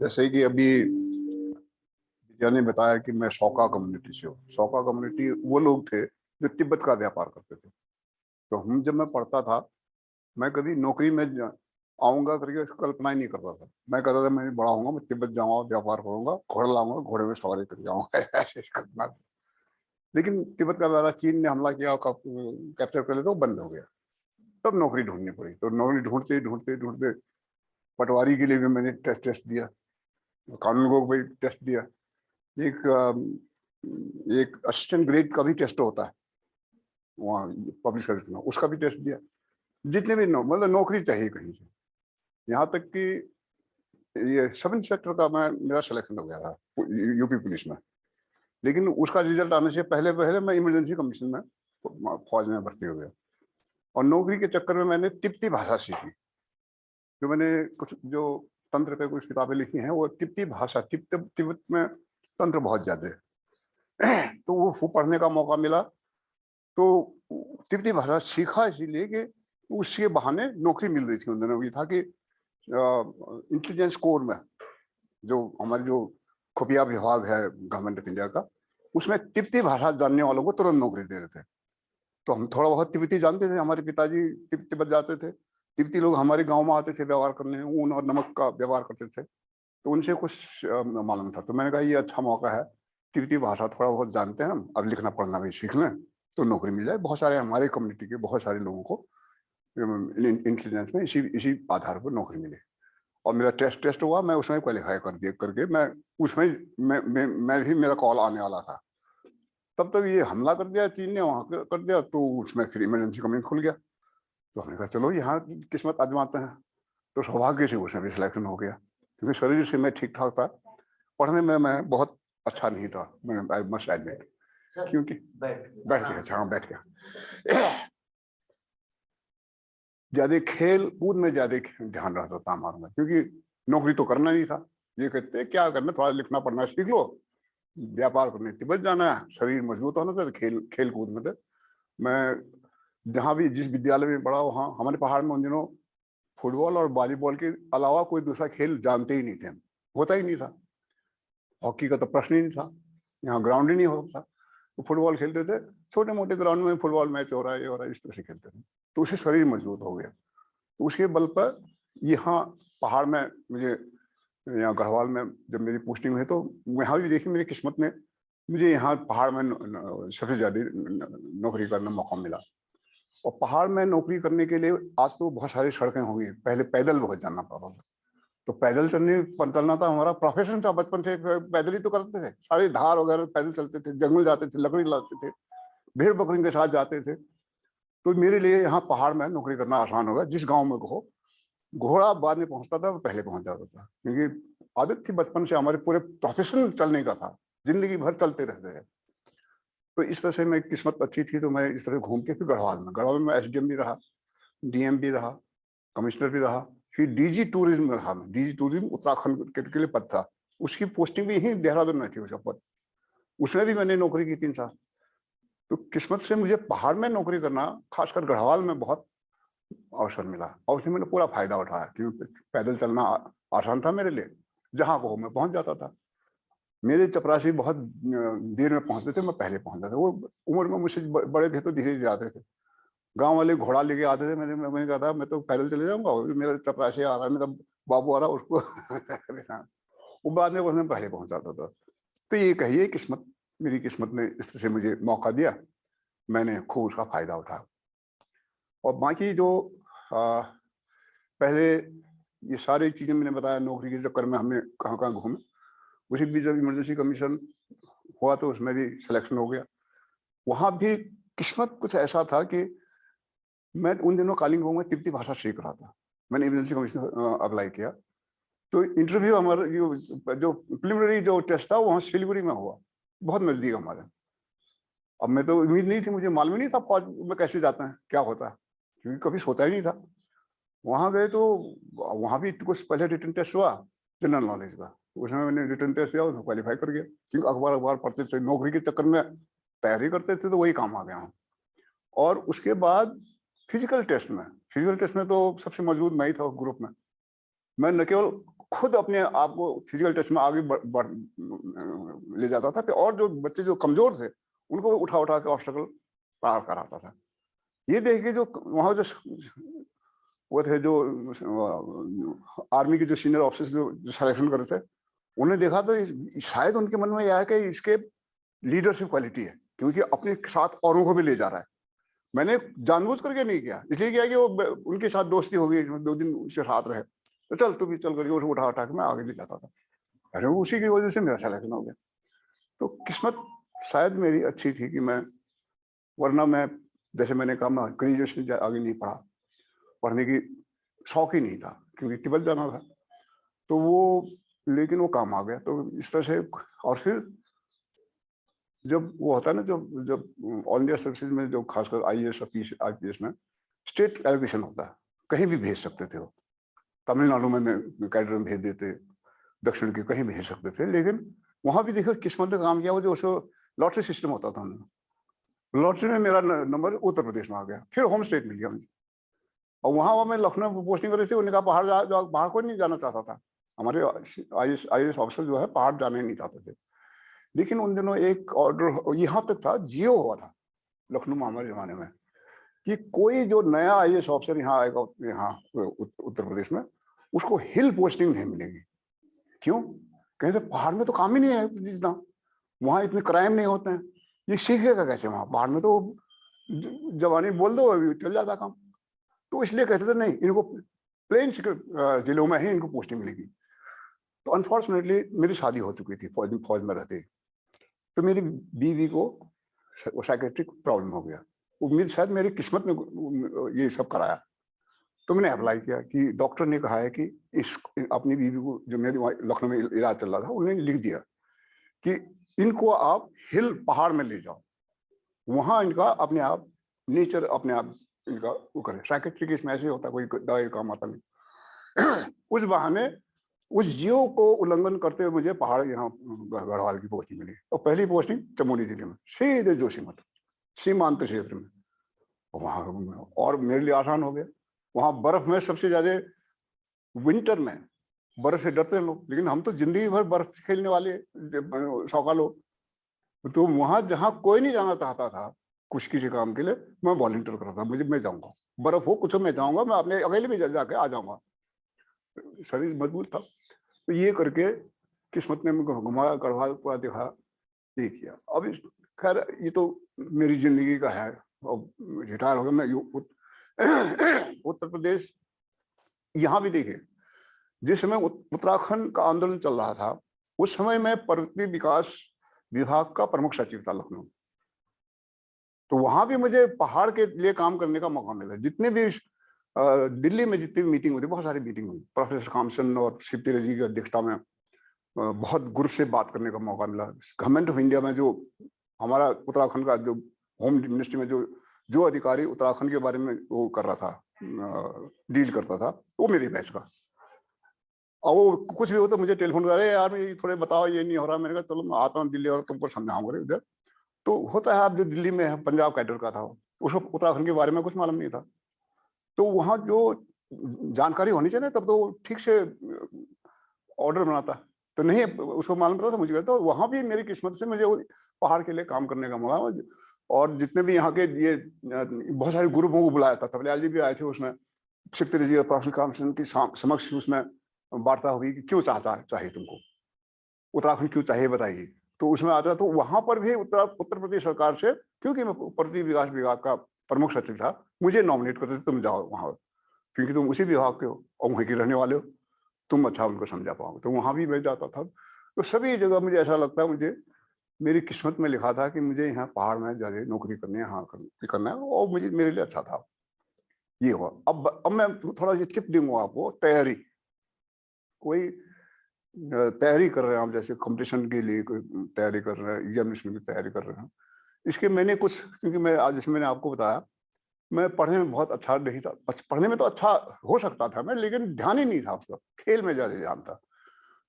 जैसे कि अभी विजया ने बताया कि मैं शौका कम्युनिटी से हूँ। शौका कम्युनिटी वो लोग थे जो तिब्बत का व्यापार करते थे। तो हम जब मैं पढ़ता था, मैं कभी नौकरी में आऊंगा करके कल्पना ही नहीं करता था। मैं कहता था मैं बड़ा होऊंगा, मैं तिब्बत जाऊंगा, व्यापार करूंगा, घोड़ा लाऊंगा, घोड़े में सवारी कर जाऊंगा ऐसे कल्पना थी। लेकिन तिब्बत का व्यापार चीन ने हमला किया, कैप्चर कर लिया, तो बंद हो गया। तब नौकरी ढूंढनी पड़ी। तो नौकरी ढूंढते ढूंढते ढूंढते पटवारी के लिए भी मैंने टेस्ट टेस्ट दिया, कानून को भी टेस्ट दिया। एक एक असिस्टेंट ग्रेड का भी टेस्ट होता है वहाँ पब्लिक सर्विस में, उसका भी टेस्ट दिया। जितने भी मतलब नौकरी चाहिए कहीं से, यहाँ तक कि ये सब इंस्पेक्टर का मेरा सिलेक्शन हो गया था यूपी पुलिस में। लेकिन उसका रिजल्ट आने से पहले पहले मैं इमरजेंसी कमीशन में फौज में भर्ती हो गया। और नौकरी के चक्कर में मैंने तिब्बती भाषा सीखी। जो मैंने कुछ जो तंत्र पे कुछ किताबें लिखी हैं, वो तिब्बती भाषा, तिब्बत में तंत्र बहुत ज्यादा है। तो वो पढ़ने का मौका मिला। तो तिब्बती भाषा सीखा इसीलिए कि उसके बहाने नौकरी मिल रही थी उन दिनों। ये था कि इंटेलिजेंस कोर में, जो हमारी जो खुफिया विभाग है गवर्नमेंट ऑफ इंडिया का, उसमें तिब्बती भाषा जानने वालों को तुरंत नौकरी दे रहे थे। तो हम थोड़ा बहुत तिब्बती जानते थे, हमारे पिताजी तिब्बत जाते थे। तिब्बती लोग हमारे गांव में आते थे व्यवहार करने, ऊन और नमक का व्यवहार करते थे। तो उनसे कुछ मालूम था। तो मैंने कहा ये अच्छा मौका है, तिब्बती भाषा थोड़ा बहुत जानते हैं हम, अब लिखना पढ़ना भी सीख लें तो नौकरी मिल जाए। बहुत सारे हमारे कम्युनिटी के बहुत सारे लोगों को इंटेलिजेंस में इसी इसी आधार पर नौकरी मिली। और मेरा टेस्ट टेस्ट हुआ, मैं उसमें क्वालिफाई कर दिया करके मैं उसमें मैं भी मेरा कॉल आने वाला था। तब तक ये हमला कर दिया चीन ने, वहां कर दिया। तो उसमें फिर इमरजेंसी कमीशन खुल गया। तो हमने कहा चलो यहाँ किस्मत आजमाते हैं। तो सौभाग्य से उसमें भी सिलेक्शन हो गया, क्योंकि शरीर से मैं ठीक ठाक था। पढ़ने में मैं बहुत अच्छा नहीं था, मैं आई मस्ट एडमिट। क्योंकि बैठ गया, हाँ बैठ गया। ज्यादा खेल कूद में ज्यादा ध्यान रहता था हमारा में, क्योंकि नौकरी तो करना नहीं था। ये कहते क्या करना, थोड़ा लिखना पढ़ना सीख लो, व्यापार करने तिब्बत जाना है, शरीर मजबूत होना था। तो खेल कूद में थे। मैं जहाँ भी जिस विद्यालय में पढ़ा, वहाँ हमारे पहाड़ में उन दिनों फुटबॉल और वॉलीबॉल के अलावा कोई दूसरा खेल जानते ही नहीं थे, होता ही नहीं था। हॉकी का तो प्रश्न ही नहीं था, यहाँ ग्राउंड ही नहीं होता था। तो फुटबॉल खेलते थे, छोटे मोटे ग्राउंड में फुटबॉल मैच हो रहा है, ये हो रहा है, इस तरह से खेलते थे। तो उससे शरीर मजबूत हो गया। तो उसके बल पर यहाँ पहाड़ में मुझे, यहाँ गढ़वाल में जब मेरी पोस्टिंग हुई, तो यहाँ भी देखी मेरी किस्मत ने, मुझे यहाँ पहाड़ में सबसे ज्यादा नौकरी करने का मौका मिला। और पहाड़ में नौकरी करने के लिए आज तो बहुत सारी सड़कें हो गई, पहले पैदल बहुत जाना पड़ता था। तो पैदल चलना था हमारा प्रोफेशन था। बचपन से पैदल ही तो करते थे, सारे धार वगैरह पैदल चलते थे, जंगल जाते थे, लकड़ी लाते थे, भेड़ बकरी के साथ जाते थे। तो मेरे लिए यहाँ पहाड़ में नौकरी करना आसान होगा। जिस गांव में कहो, घोड़ा बाद में पहुंचता था, पहले पहुंच जाता था, क्योंकि आदत थी बचपन से, हमारे पूरे प्रोफेशन चलने का था, जिंदगी भर चलते रहते हैं। तो इस तरह से मैं किस्मत अच्छी थी। तो मैं इस तरह घूम के फिर गढ़वाल में एसडीएम भी रहा, डीएम भी रहा, कमिश्नर भी रहा, फिर डीजी टूरिज्म में रहा। मैं डीजी टूरिज्म उत्तराखंड के लिए पद था, उसकी पोस्टिंग भी यही देहरादून में थी, उसका पद। उसमें भी मैंने नौकरी की 3 साल। तो किस्मत से मुझे पहाड़ में नौकरी करना, खासकर गढ़वाल में, बहुत अवसर मिला। और उसमें मैंने पूरा फायदा उठाया, क्योंकि पैदल चलना आसान था मेरे लिए, जहां को मैं पहुंच जाता था। मेरे चपरासी बहुत देर में पहुंचते थे, मैं पहले पहुंचता था। वो उम्र में मुझसे बड़े थे, तो धीरे धीरे आते थे। गांव वाले घोड़ा लेके आते थे, मैंने कहा था मैं तो पैदल चले जाऊंगा, मेरा चपरासी आ रहा है, मेरा बाबू आ रहा है, उसको वो बाद में उसने पहले पहुंचाता था। तो ये कहिए किस्मत, मेरी किस्मत ने इस तरह से मुझे मौका दिया, मैंने खूब उसका फायदा उठाया। और बाकी जो पहले ये सारी चीजें मैंने बताया, नौकरी के चक्कर में हमने कहाँ कहाँ घूमे। उसी बीच जब इमरजेंसी कमीशन हुआ तो उसमें भी सिलेक्शन हो गया। वहां भी किस्मत कुछ ऐसा था कि मैं उन दिनों कालिंपोंग में तिब्बती भाषा सीख रहा था। मैंने इमरजेंसी कमीशन अप्लाई किया। तो इंटरव्यू हमारा जो प्रिलिमिनरी जो टेस्ट था, वहाँ सिलीगुड़ी में हुआ, बहुत नजदीक हमारे। अब मैं तो उम्मीद नहीं थी, मुझे मालूम ही नहीं था फौज में कैसे जाता है, क्या होता है, क्योंकि कभी सोचा ही नहीं था। वहां गए तो वहां भी कुछ पहले रिटन टेस्ट हुआ जनरल नॉलेज का, उसमें मैंने रिटन टेस्ट दिया, उसमें क्वालिफाई कर गया। क्योंकि अखबार अखबार पढ़ते थे, नौकरी के चक्कर में तैयारी करते थे, तो वही काम आ गया हूँ। और उसके बाद फिजिकल टेस्ट में तो सबसे मजबूत मैं ही था उस ग्रुप में। मैं न केवल खुद अपने आप को फिजिकल टच में आगे बढ़ ले जाता था, और जो बच्चे जो कमजोर थे उनको उठा उठा के ऑब्स्टेकल पार कराता था। ये देख के जो वहां जो वो थे, जो आर्मी के जो सीनियर ऑफिसर्स जो सिलेक्शन कर रहे थे, उन्हें देखा तो शायद उनके मन में यह है कि इसके लीडरशिप क्वालिटी है, क्योंकि अपने साथ औरों को भी ले जा रहा है। मैंने जानबूझ करके नहीं किया, इसलिए किया कि वो उनके साथ दोस्ती हो गई, 2 दिन उसके साथ रहे, तो चल तू भी चल करके उसको उठा उठा के मैं आगे ले जाता था। अरे उसी की वजह से मेरा सिलेक्शन हो गया। तो किस्मत शायद मेरी अच्छी थी कि मैं, वरना मैं, जैसे मैंने कहा, मैं ग्रेजुएशन आगे नहीं पढ़ा, पढ़ने की शौक ही नहीं था, क्योंकि तिब्बत जाना था। तो वो, लेकिन वो काम आ गया। तो इस तरह से, और फिर जब वो होता है ना, जब जब ऑल इंडिया सर्विसेज में, जो खासकर आईएएस आईपीएस में स्टेट एलोकेशन होता है, कहीं भी भेज सकते थे वो। तमिलनाडु में कैडर में भेज देते, दक्षिण के कहीं भेज सकते थे, लेकिन वहां भी देखो किस्मत ने काम किया। वो जो लॉटरी सिस्टम होता था, लॉटरी में मेरा नंबर उत्तर प्रदेश में आ गया, फिर होम स्टेट मिल गया मुझे। और वहां मैं लखनऊ में पोस्टिंग कर रही थी, उन्होंने कहा पहाड़ बाहर कोई नहीं जाना चाहता था। हमारे आईएएस ऑफिसर जो है पहाड़ जाने नहीं चाहते थे। लेकिन उन दिनों एक ऑर्डर यहाँ तक था, जियो हुआ था लखनऊ में हमारे जमाने में, कि कोई जो नया आईएएस ऑफिसर यहाँ आएगा, यहाँ उत्तर प्रदेश में, उसको हिल पोस्टिंग नहीं मिलेगी। क्यों? कहते पहाड़ में तो काम ही नहीं है जितना, वहां इतने क्राइम नहीं होते हैं, ये सीखेगा कैसे? वहां पहाड़ में तो जवानी बोल दो अभी चल जाता काम। तो इसलिए कहते थे नहीं, इनको प्लेन जिलों में ही इनको पोस्टिंग मिलेगी। तो अनफॉर्चुनेटली मेरी शादी हो चुकी थी फौज में रहते, तो मेरी बीवी को साइकेट्रिक प्रॉब्लम हो गया। उम्मीद शायद मेरी किस्मत ने ये सब कराया। तो मैंने अप्लाई किया कि डॉक्टर ने कहा है कि इस अपनी बीवी को, जो मेरी लखनऊ में इलाज चल रहा था, उन्होंने लिख दिया कि इनको आप हिल पहाड़ में ले जाओ, वहां इनका अपने आप नेचर अपने आप इनका वो करे। साइकेट्रिक इसमें ऐसे होता, कोई दवाई काम आता नहीं। उस बहाने उस जियो को उल्लंघन करते हुए मुझे पहाड़, यहाँ गढ़वाल की पोस्टिंग मिली, और पहली पोस्टिंग चमोली जिले में, सीधे जोशीमठ सीमांत क्षेत्र में। वहां और मेरे लिए आसान हो गया। वहां बर्फ में सबसे ज्यादा, विंटर में बर्फ से डरते हैं लोग, लेकिन हम तो जिंदगी भर बर्फ खेलने वाले शौका लोग। तो वहां जहां कोई नहीं जाना चाहता था कुछ किसी काम के लिए, मैं वॉलंटियर करता था, मुझे मैं जाऊंगा, बर्फ हो कुछ हो मैं जाऊंगा, मैं अपने अकेले भी जाके आ जाऊंगा, शरीर मजबूत था। तो ये करके किस्मत ने मुझे घुमाया, गढ़वाल पूरा दिखा, ये किया। अब खैर ये तो मेरी जिंदगी का है, अब रिटायर हो गया मैं। उत्तर प्रदेश, यहाँ भी देखिए, जिस समय उत्तराखंड का आंदोलन चल रहा था, उस समय मैं पर्वतीय विकास विभाग का प्रमुख सचिव था लखनऊ। तो वहां भी मुझे पहाड़ के लिए काम करने का मौका मिला। जितने भी दिल्ली में जितनी भी मीटिंग होती, बहुत सारी मीटिंग हुई, प्रोफेसर कामसन और शिव तेरे जी की अध्यक्षता में बहुत ग्रुप से बात करने का मौका मिला। गवर्नमेंट ऑफ इंडिया में जो हमारा उत्तराखंड का जो होम मिनिस्ट्री में जो अधिकारी उत्तराखंड के बारे में वो कर रहा था, डील करता था, वो मेरे बैच का। और वो कुछ भी हो तो मुझे टेलीफोन कर रहे यार मैं थोड़े बताओ, ये नहीं हो रहा। मैंने कहा चलो मैं आता हूँ दिल्ली और तुमको समझाऊंगा उधर। तो होता है, आप जो दिल्ली में है, पंजाब कैडर का था, उसको उत्तराखंड के बारे में कुछ मालूम नहीं था। तो वहाँ जो जानकारी होनी चाहिए तब तो ठीक से ऑर्डर बनाता, तो नहीं उसको मालूम पड़ा था मुझे। तो वहाँ भी मेरी किस्मत से मुझे पहाड़ के लिए काम करने का मौका। और जितने भी यहाँ के ये बहुत सारे ग्रुपों को बुलाया था, तबलियाल जी भी आए थे उसमें, शिवतेरी जी और प्रोफेसर कामसन की समक्ष उसमें वार्ता हुई कि क्यों चाहिए तुमको, उत्तराखंड क्यों चाहिए बताइए। तो उसमें आता तो वहां पर भी उत्तर प्रदेश सरकार से, क्योंकि मैं पर्वतीय विकास विभाग का प्रमुख सचिव था, मुझे नॉमिनेट करते थे, तुम जाओ वहां, क्योंकि तुम उसी विभाग के हो और वहीं के रहने वाले हो, तुम अच्छा उनको समझा पाओगे। तो वहां भी मैं जाता था। तो सभी जगह मुझे ऐसा लगता है, मुझे मेरी किस्मत में लिखा था कि मुझे यहाँ पहाड़ में ज्यादा नौकरी करनी है, हाँ करना है, और मुझे मेरे लिए अच्छा था। ये हुआ। अब मैं थोड़ा सा टिप दूंगा आपको। तैयारी, कोई तैयारी कर रहे हैं आप, जैसे कंपटीशन के लिए कोई तैयारी कर रहे हैं, एग्जामिनेशन की तैयारी कर रहे हैं, इसके मैंने कुछ, क्योंकि मैं आज जैसे मैंने आपको बताया, मैं पढ़ने में बहुत अच्छा नहीं था। पढ़ने में तो अच्छा हो सकता था मैं, लेकिन ध्यान ही नहीं था उस वक्त, खेल में ज्यादा ध्यान था,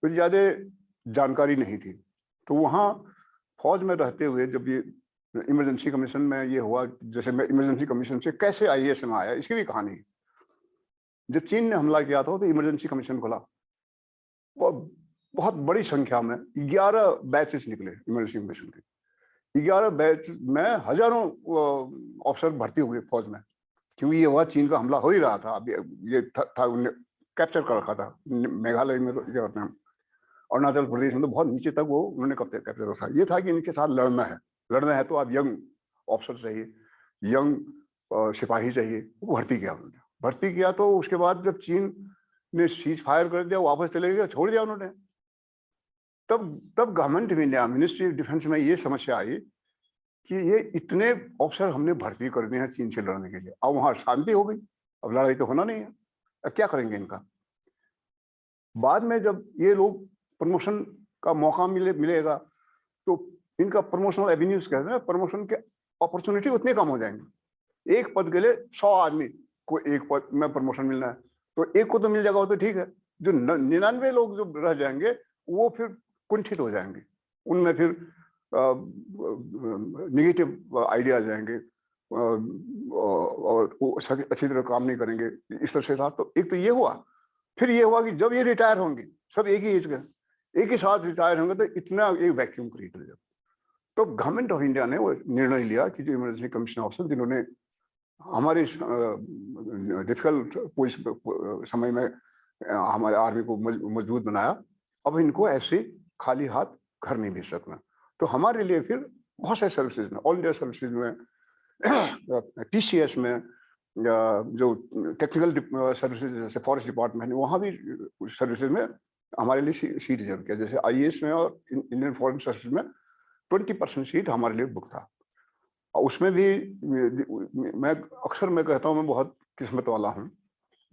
तो ज्यादा जानकारी नहीं थी। तो वहाँ फौज में रहते हुए जब ये इमरजेंसी कमीशन में ये हुआ, जैसे मैं इमरजेंसी कमीशन से कैसे आईएएस में आया, इसकी भी कहानी। जब चीन ने हमला किया था तो इमरजेंसी कमीशन खोला, बहुत बड़ी संख्या में 11 बैचेस निकले इमरजेंसी मिशन के। 11 बैच में हजारों ऑफिसर भर्ती हुए फौज में, क्योंकि ये हुआ चीन का हमला हो ही रहा था। अभी ये था उन्हें कैप्चर कर रखा था। मेघालय में तो क्या होता है, अरुणाचल प्रदेश में तो बहुत नीचे तक वो उन्होंने कैप्चर रखा। ये था कि इनके साथ लड़ना है तो आप यंग ऑफिसर चाहिए, यंग सिपाही चाहिए। वो भर्ती किया उन्होंने। भर्ती किया तो उसके बाद जब चीन ने सीज फायर कर दिया, वापस चले गए, छोड़ दिया उन्होंने। तब government of India, ministry of defence में ये समस्या आई कि ये इतने ऑफिसर हमने भर्ती कर दिए हैं चीन से लड़ने के लिए, अब वहां शांति हो गई, अब लड़ाई तो होना नहीं है, अब क्या करेंगे इनका। बाद में जब ये लोग प्रमोशन का मौका मिलेगा तो इनका प्रमोशनल एवेन्यूज कहते हैं, प्रमोशन के अपॉर्चुनिटी उतने कम हो जाएंगे। एक पद के लिए 100 आदमी को एक पद में प्रमोशन मिलना है, तो एक को तो मिल जाएगा, वो तो ठीक है। जो 99 लोग जो रह जाएंगे वो फिर कुंठित हो जाएंगे, उनमें फिर निगेटिव आइडिया जाएंगे और वो अच्छी तरह काम नहीं करेंगे, इस तरह से था। तो एक तो ये हुआ, फिर ये हुआ कि जब ये रिटायर होंगे, सब एक ही एज के, एक ही साथ रिटायर होंगे, तो इतना एक वैक्यूम क्रिएट हो जाएगा। तो गवर्नमेंट ऑफ इंडिया ने वो निर्णय लिया कि जो इमरजेंसी कमीशन ऑफिसर जिन्होंने हमारे डिफिकल्ट समय में हमारे आर्मी को मजबूत बनाया, अब इनको ऐसे खाली हाथ घर नहीं भेज सकना। तो हमारे लिए फिर बहुत सारे सर्विसेज में, ऑल इंडिया सर्विसेज में, टीसीएस में, जो टेक्निकल सर्विसेज जैसे फॉरेस्ट डिपार्टमेंट, वहाँ भी सर्विसेज में हमारे लिए सीट रिजर्व किया। जैसे आईएएस में और इंडियन फॉरेन सर्विसेज में 20% सीट हमारे लिए बुक था। और उसमें भी मैं कहता हूँ मैं बहुत किस्मत वाला हूँ।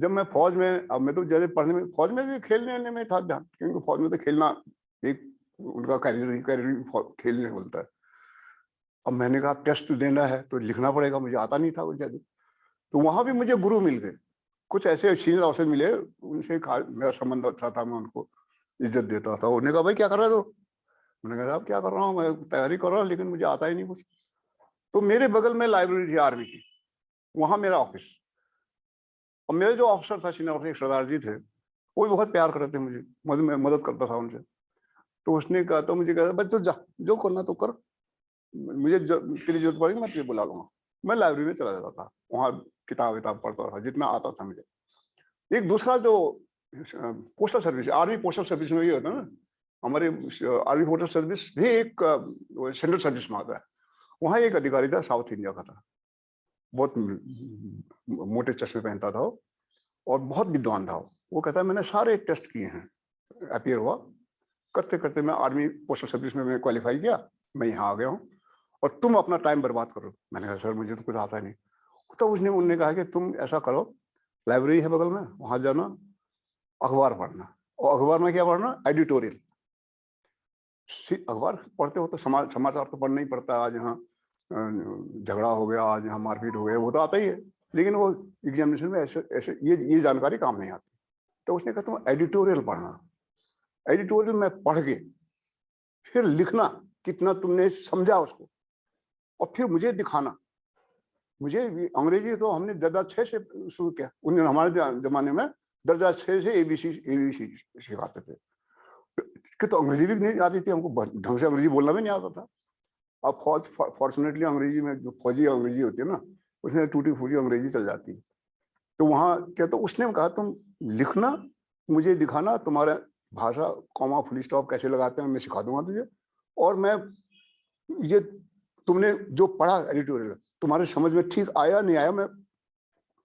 जब मैं फौज में, अब मैं तो जैसे पढ़ने में, फौज में भी खेलने में था ध्यान, क्योंकि फौज में तो खेलना एक उनका कैरियर खेलने बोलता है। अब मैंने कहा टेस्ट देना है तो लिखना पड़ेगा, मुझे आता नहीं था वो ज्यादा। तो वहां भी मुझे गुरु मिल गए, कुछ ऐसे सीनियर ऑफिसर मिले, उनसे मेरा संबंध अच्छा था, मैं उनको इज्जत देता था। उन्होंने कहा भाई क्या कर रहे हो? मैंने कहा साहब क्या कर रहा हूँ, मैं तैयारी कर रहा हूँ, लेकिन मुझे आता ही नहीं कुछ। तो मेरे बगल में लाइब्रेरी थी आर्मी की, वहां मेरा ऑफिस, और मेरे जो ऑफिसर था सीनियर ऑफिसर सरदार जी थे, वो भी बहुत प्यार करते थे मुझे, मैं मदद करता था उनसे। तो उसने कहा, तो मुझे कहा बच्चों जा, जो करना तो कर, मुझे तेरी जरूरत पड़ेगी मैं तुझे बुला लूंगा। मैं लाइब्रेरी में चला जाता था, वहाँ किताब पढ़ता था जितना आता था मुझे। एक दूसरा जो postal service, army postal service में ये होता है ना, हमारे आर्मी पोस्टल सर्विस भी एक सेंट्रल सर्विस में आता है। वहाँ एक अधिकारी था, साउथ इंडिया का था, बहुत मोटे चश्मे पहनता था और बहुत विद्वान था। वो कहता है मैंने सारे टेस्ट किए हैं, अपीयर हुआ, करते करते मैं आर्मी पोस्टल सर्विस में क्वालिफाई किया, मैं यहाँ आ गया हूँ और तुम अपना टाइम बर्बाद करो। मैंने कहा सर मुझे तो कुछ आता नहीं। तो उन्होंने कहा कि तुम ऐसा करो, लाइब्रेरी है बगल में, वहां जाना, अखबार पढ़ना। और अखबार में क्या पढ़ना? एडिटोरियल। अखबार पढ़ते हो तो समाचार तो पढ़ना ही पड़ता है। आज यहाँ झगड़ा हो गया, आज यहाँ मारपीट हो गया, वो तो आता ही है, लेकिन वो एग्जामिनेशन में ऐसे ये जानकारी काम नहीं आती। तो उसने कहा तुम एडिटोरियल पढ़ना, एडिटोरियल में पढ़ के फिर लिखना कितना तुमने समझा उसको, और फिर मुझे दिखाना। मुझे अंग्रेजी तो हमने दर्जा 6 से शुरू किया, उन्होंने हमारे जमाने में दर्जा 6 से एबीसी सिखाते थे, कि तो अंग्रेजी भी नहीं आती थी हमको, ढंग से अंग्रेजी बोलना भी नहीं आता था। अब फॉर्चुनेटली अंग्रेजी में जो फौजी अंग्रेजी होती है ना, उसमें टूटी फूटी अंग्रेजी चल जाती है। तो वहाँ क्या, तो उसने कहा तुम लिखना, मुझे दिखाना, तुम्हारा भाषा कॉमा फुल स्टॉप कैसे लगाते हैं मैं सिखा दूंगा तुझे, और मैं ये तुमने जो पढ़ा एडिटोरियल तुम्हारे समझ में ठीक आया नहीं आया, मैं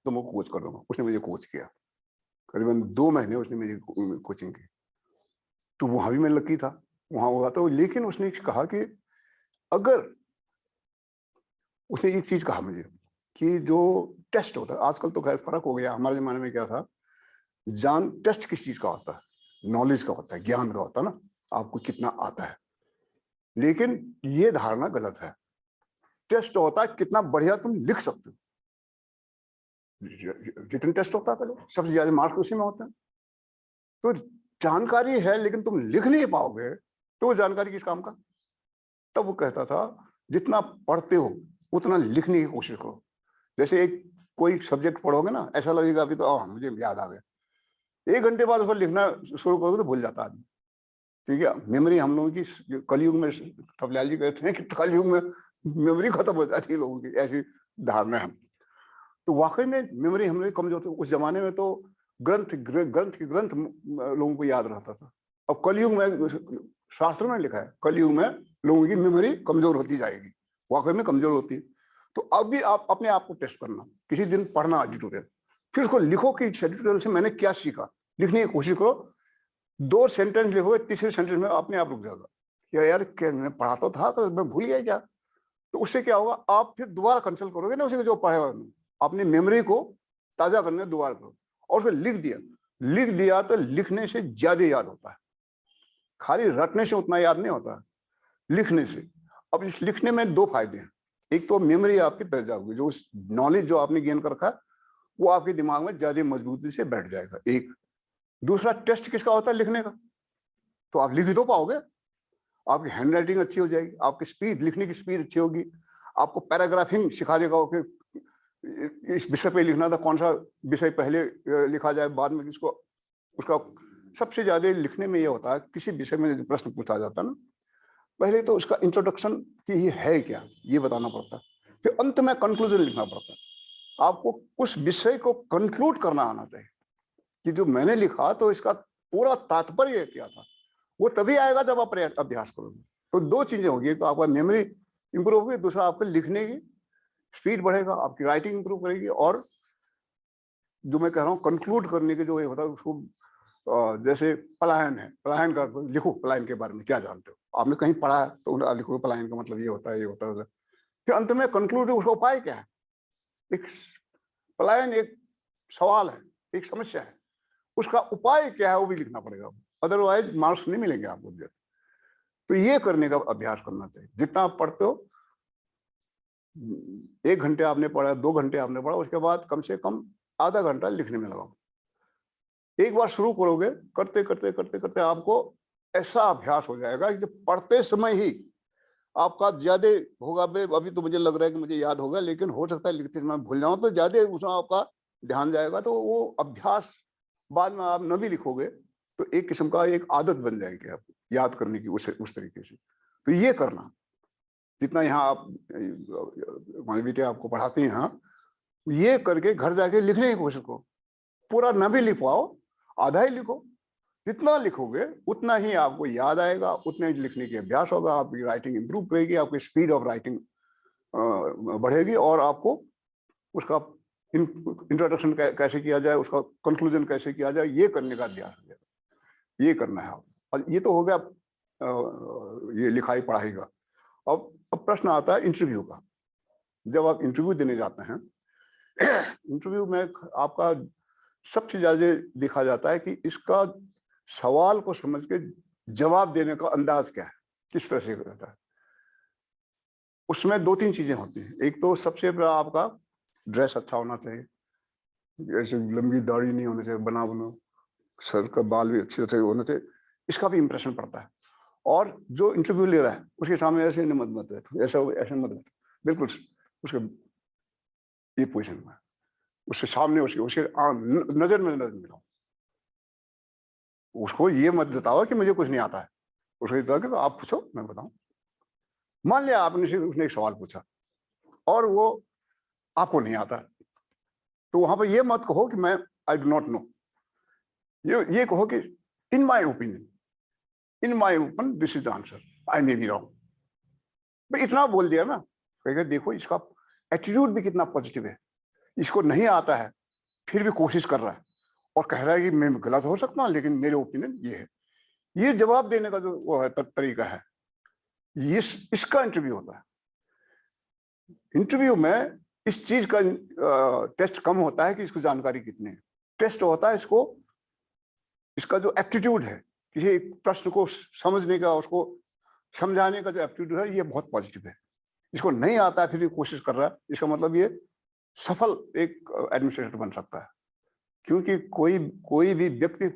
तुमको कोच कर दूंगा। उसने मुझे कोच किया, करीबन 2 महीने उसने मेरी कोचिंग की। तो वहां भी मैं लकी था, वहां हुआ तो। लेकिन उसने कहा कि अगर, उसने एक चीज कहा मुझे कि जो टेस्ट होता है, आजकल तो खैर फर्क हो गया, हमारे जमाने में क्या था, टेस्ट किस चीज का होता है? नॉलेज का होता है, ज्ञान का होता है ना, आपको कितना आता है। लेकिन ये धारणा गलत है। टेस्ट होता है कितना बढ़िया तुम लिख सकते हो। रिटन टेस्ट होता है पहले, सबसे ज्यादा मार्क्स उसी में होते हैं। तो जानकारी है लेकिन तुम लिख नहीं पाओगे तो वो जानकारी किस काम का? तब वो कहता था जितना पढ़ते हो उतना लिखने की कोशिश करो। जैसे एक कोई सब्जेक्ट पढ़ोगे ना, ऐसा लगेगा अभी तो मुझे याद आ गया। 1 घंटे बाद उसको लिखना शुरू करोगे तो भूल जाता आदमी। ठीक है, मेमोरी हम लोगों की कलयुग में, ठपलाल जी कहते हैं कि कलयुग में मेमोरी खत्म हो जाती है लोगों की, ऐसी धारणा है। तो वाकई में मेमोरी हम लोग कमजोर थी। उस जमाने में तो ग्रंथ ग्रंथ लोगों को याद रहता था। अब कलयुग में शास्त्र में लिखा है कलयुग में लोगों की मेमोरी कमजोर होती जाएगी, वाकई में कमजोर होती है। तो अब भी आप अपने आप को टेस्ट करना, किसी दिन पढ़ना एडिटोरियल, फिर उसको लिखो कि एडिटोरियल से मैंने क्या सीखा, लिखने की कोशिश करो। 2 सेंटेंस लिखोगे, तीसरे सेंटेंस में अपने आप रुक जाएगा, यार क्या मैं पढ़ा तो था, तो मैं भूल गया क्या। तो उससे क्या होगा, आप फिर दोबारा कंसल्ट करोगे ना उसी को जो पढ़ा हुआ, अपनी मेमोरी को ताजा करने दोबारा करो, और उसको लिख दिया तो लिखने से ज्यादा याद होता है, खाली रटने से उतना याद नहीं होता, लिखने से। अब इस लिखने में 2 फायदे हैं। एक तो मेमोरी आपकी ताजा होगी, जो उस नॉलेज जो आपने गेन कर रखा है वो आपके दिमाग में ज्यादा मजबूती से बैठ जाएगा, एक। दूसरा टेस्ट किसका होता है, लिखने का। तो आप लिख भी तो पाओगे, आपकी हैंड राइटिंग अच्छी हो जाएगी, आपकी स्पीड, लिखने की स्पीड अच्छी होगी, आपको पैराग्राफिंग सिखा देगा कि इस विषय पे लिखना था, कौन सा विषय पहले लिखा जाए, बाद में किसको। उसका सबसे ज्यादा लिखने में ये होता है, किसी विषय में जो प्रश्न पूछा जाता है ना, पहले तो उसका इंट्रोडक्शन कि ये है क्या, ये बताना पड़ता है, फिर अंत में कंक्लूजन लिखना पड़ता है। आपको उस विषय को कंक्लूड करना आना चाहिए कि जो मैंने लिखा तो इसका पूरा तात्पर्य क्या था। वो तभी आएगा जब आप अभ्यास करोगे। तो 2 चीजें होगी, तो आपका मेमोरी इंप्रूव होगी, दूसरा आपके लिखने की स्पीड बढ़ेगा, आपकी राइटिंग इंप्रूव करेगी, और जो मैं कह रहा हूँ कंक्लूड करने के जो ये होता है उसको, जैसे पलायन है, पलायन का लिखो, पलायन के बारे में क्या जानते हो, आपने कहीं पढ़ा है तो लिखो पलायन का मतलब ये होता है, ये होता है। फिर अंत में कंक्लूड, उसका उपाय क्या है। एक पलायन एक सवाल है, एक समस्या है, उसका उपाय क्या है वो भी लिखना पड़ेगा, अदरवाइज मार्क्स नहीं मिलेंगे आपको। तो ये करने का अभ्यास करना चाहिए। जितना आप पढ़ते हो, 1 घंटे आपने पढ़ा, 2 घंटे आपने पढ़ा, उसके बाद कम से कम आधा घंटा लिखने में लगाओ। एक बार शुरू करोगे, करते करते करते करते आपको ऐसा अभ्यास हो जाएगा कि पढ़ते समय ही आपका ज्यादा होगा। अभी तो मुझे लग रहा है कि मुझे याद होगा, लेकिन हो सकता है लिखते समय भूल जाऊं, तो ज्यादा उसमें आपका ध्यान जाएगा। तो वो अभ्यास बाद में आप न भी लिखोगे तो एक किस्म का एक आदत बन जाएगी आपको याद करने की, उस तरीके से। तो ये करना, जितना यहाँ आप हमारे बेटे आपको पढ़ाते हैं यहाँ, ये करके घर जाके लिखने की कोशिश करो। पूरा न भी लिख पाओ, आधा ही लिखो। जितना लिखोगे उतना ही आपको याद आएगा, उतना ही लिखने की अभ्यास होगा, आपकी राइटिंग इंप्रूव करेगी, आपकी स्पीड ऑफ राइटिंग बढ़ेगी, और आपको उसका इंट्रोडक्शन कैसे किया जाए, उसका कंक्लूजन कैसे किया जाए, ये करने का अभ्यास हो जाएगा। ये करना है आप। और ये तो हो गया ये लिखाई पढ़ाई का। अब प्रश्न आता है इंटरव्यू का। जब आप इंटरव्यू देने जाते हैं, इंटरव्यू में आपका सबसे ज्यादा देखा जाता है कि इसका सवाल को समझ के जवाब देने का अंदाज क्या है, किस तरह से रहता है। उसमें 2-3 चीजें होती हैं। एक तो सबसे बड़ा आपका ड्रेस अच्छा होना चाहिए, ऐसे लंबी दाढ़ी नहीं होनी चाहिए, बना सर का बाल भी अच्छे से होना चाहिए, इसका भी इंप्रेशन पड़ता है। और जो इंटरव्यू ले रहा है उसके सामने ऐसे मत बैठो, ऐसे मत बैठो, बिल्कुल उसके ये पोजिशन में, उसके सामने उसके नजर में नजर मिलाओ। उसको ये मत बताओ कि मुझे कुछ नहीं आता है, उसको ये बताओ कि आप पूछो मैं बताऊं। मान लिया आपने उसने एक सवाल पूछा और वो आपको नहीं आता, तो वहां पर ये मत कहो कि मैं आई डू नॉट नो, ये कहो कि in my opinion, this is the answer, I may be wrong. भाई इतना बोल दिया ना, कहेगा देखो इसका एटीट्यूड भी कितना पॉजिटिव है, इसको नहीं आता है फिर भी कोशिश कर रहा है और कह रहा है कि मैं गलत हो सकता हूं लेकिन मेरे ओपिनियन ये है। ये जवाब देने का जो वो है तरीका है, इसका इंटरव्यू होता है। इंटरव्यू में इस चीज का टेस्ट कम होता है कि इसको जानकारी कितनी है, टेस्ट होता है इसका जो एप्टीट्यूड है, किसी प्रश्न को समझने का, उसको समझाने का जो एप्टीट्यूड है, ये बहुत पॉजिटिव है। इसको नहीं आता है फिर भी कोशिश कर रहा है, इसका मतलब ये सफल एक एडमिनिस्ट्रेटर बन सकता है। क्योंकि कोई भी व्यक्ति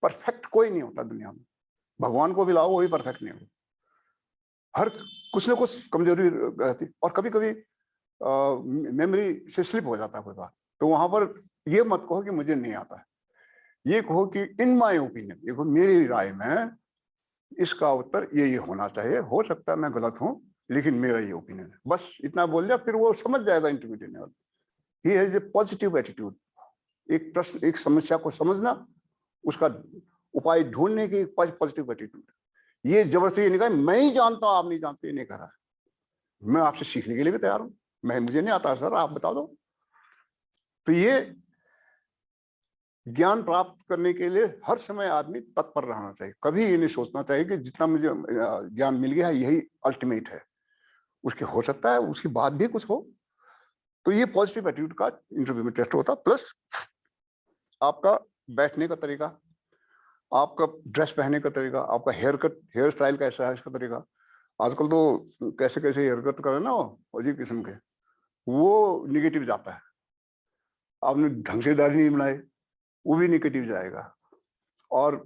परफेक्ट कोई नहीं होता दुनिया में, भगवान को भी लाओ वो भी परफेक्ट नहीं होता, हर कुछ ना कुछ कमजोरी रहती। और कभी कभी मेमोरी से स्लिप हो जाता है कोई बात, तो वहां पर ये मत कहो कि मुझे नहीं आता है, ये कहो कि इन माय ओपिनियन, देखो मेरी राय में इसका उत्तर ये होना चाहिए, हो सकता है मैं गलत हूं लेकिन मेरा ये ओपिनियन है, बस इतना बोल दिया, फिर वो समझ जाएगा इंटरव्यू देने वाला। He has a positive attitude. एक प्रश्न, एक समस्या को समझना, उसका उपाय ढूंढने की पॉजिटिव एटीट्यूड। ये जबरदस्ती ये नहीं कहा मैं ही जानता हूं आप नहीं जानते, नहीं कह रहा है। मैं आपसे सीखने के लिए भी तैयार हूं, मैं मुझे नहीं आता सर आप बता दो। तो ये ज्ञान प्राप्त करने के लिए हर समय आदमी तत्पर रहना चाहिए। कभी ये नहीं सोचना चाहिए कि जितना मुझे ज्ञान मिल गया है यही अल्टीमेट है, उसके हो सकता है उसके बाद भी कुछ हो। तो ये पॉजिटिव एटीट्यूड का इंटरव्यू में टेस्ट होता। प्लस आपका बैठने का तरीका, आपका ड्रेस पहनने का तरीका, आपका हेयर कट, हेयर स्टाइल कैसा है इसका तरीका। आजकल तो कैसे कैसे हेयर कट करे ना अजीब किस्म के, वो निगेटिव जाता है। आपने ढंग से दाढ़ी नहीं बनाई, वो भी निगेटिव जाएगा। और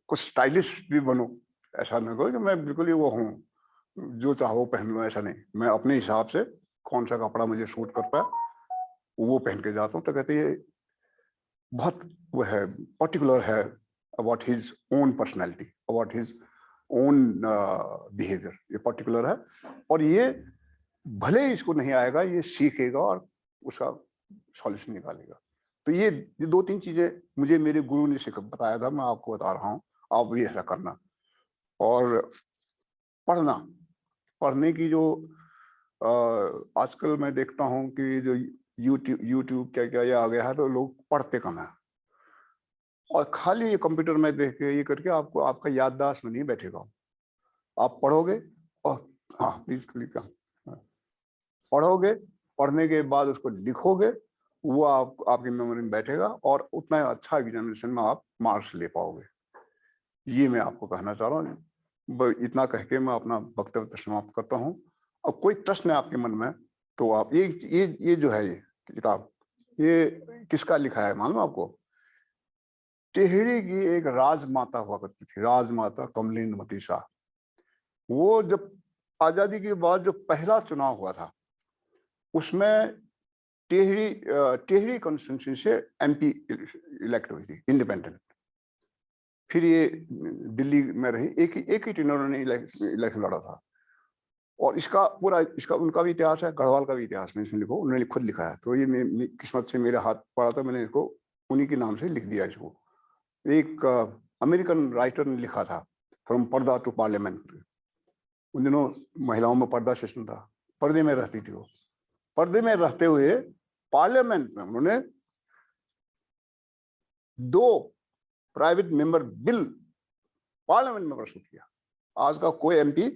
कुछ स्टाइलिश भी बनो, ऐसा ना करो कि मैं बिल्कुल ही वो हूँ जो चाहो पहन लो, ऐसा नहीं। मैं अपने हिसाब से कौन सा कपड़ा मुझे सूट करता है वो पहन के जाता हूँ। तो कहते हैं बहुत वो है, पर्टिकुलर है about his own personality, about his own behaviour, ये पर्टिकुलर है। और ये भले ही इसको नहीं आएगा, ये सीखेगा और उसका सॉल्यूशन निकालेगा। तो ये दो तीन चीजें मुझे मेरे गुरु ने बताया था, मैं आपको बता रहा हूँ, आप भी ऐसा करना। और पढ़ना, पढ़ने की जो आजकल मैं देखता हूँ कि जो यूट्यूब क्या क्या ये आ गया है, तो लोग पढ़ते कम है। और खाली ये कंप्यूटर में देख के ये करके आपको आपका याददाश्त में नहीं बैठेगा। आप पढ़ोगे और हाँ प्लीज क्लिक, पढ़ोगे, पढ़ने के बाद उसको लिखोगे, वो आपकी मेमोरी में बैठेगा और उतना अच्छा एग्जामिनेशन में आप मार्क्स ले पाओगे। ये मैं आपको कहना चाह रहा हूँ। इतना कह के मैं अपना वक्तव्य समाप्त करता हूँ। अब कोई प्रश्न है आपके मन में तो आप ये जो है ये किताब, ये किसका लिखा है मालूम आपको? टिहरी की एक राजमाता हुआ करती थी, राजमाता कमलेंद्रमती शाह। वो जब आजादी के बाद जो पहला चुनाव हुआ था उसमें टिहरी कॉन्स्टिट्यूंसी से एमपी इलेक्ट हुई थी, इंडिपेंडेंट। फिर ये दिल्ली में रही, एक ही टेनर ने इलेक्शन लड़ा था। और इसका पूरा इसका उनका भी इतिहास है, गढ़वाल का भी इतिहास में इसमें लिखो, उन्होंने खुद लिखा है। तो ये किस्मत से मेरे हाथ पड़ा था, मैंने इसको उन्हीं के नाम से लिख दिया इसको। एक अमेरिकन राइटर ने लिखा था, फ्रॉम पर्दा टू पार्लियामेंट। उन दिनों महिलाओं में पर्दा सेशन था, पर्दे में रहती थी वो। पर्दे में रहते हुए पार्लियामेंट में उन्होंने 2 प्राइवेट मेंबर बिल पार्लियामेंट में प्रस्तुत किया। आज का कोई एमपी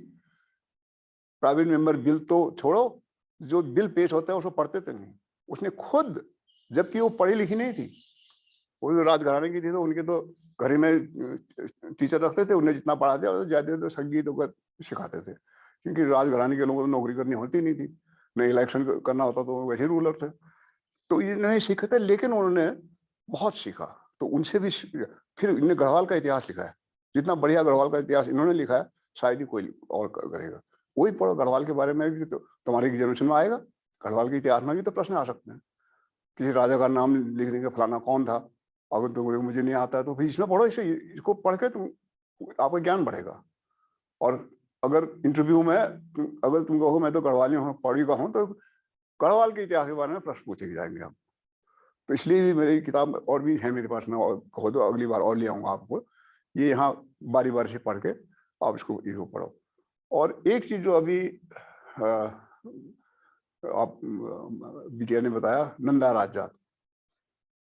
प्राइवेट मेंबर बिल तो छोड़ो, जो बिल पेश होता है उसको पढ़ते थे नहीं। उसने खुद, जबकि वो पढ़ी लिखी नहीं थी, वो राजघराने की थी, तो उनके तो घर में टीचर रखते थे, उन्हें जितना पढ़ा दिया जाते तो संगीत सिखाते थे, क्योंकि राजघराने के लोगों को नौकरी करनी होती नहीं थी, न इलेक्शन करना होता, तो वैसे रूलर थे। तो ये नहीं सीखे थे, लेकिन उन्होंने बहुत सीखा। तो उनसे भी फिर इन्होंने गढ़वाल का इतिहास लिखा है। जितना बढ़िया गढ़वाल का इतिहास इन्होंने लिखा है, शायद ही कोई और करेगा। वही पढ़ो गढ़वाल के बारे में भी, तो तुम्हारी एग्जामिनेशन में आएगा। गढ़वाल के इतिहास में भी तो प्रश्न आ सकते हैं, किसी राजा का नाम लिख देंगे, फलाना कौन था। अगर तुम मुझे नहीं आता है तो फिर इसमें पढ़ो, इसको पढ़ के तुम आपका ज्ञान बढ़ेगा। और अगर इंटरव्यू में अगर तुम कहो मैं तो गढ़वाली हूँ, पौड़ी का हूँ, तो गढ़वाल के इतिहास के बारे में प्रश्न पूछे जाएंगे आप। तो इसलिए भी मेरी किताब और भी है मेरे पास में, और कहो तो अगली बार और ले आऊँगा आपको। ये यहाँ बारी बारी से पढ़ के आप इसको पढ़ो। और एक चीज जो अभी आप बिटिया ने बताया, नंदा राजजात,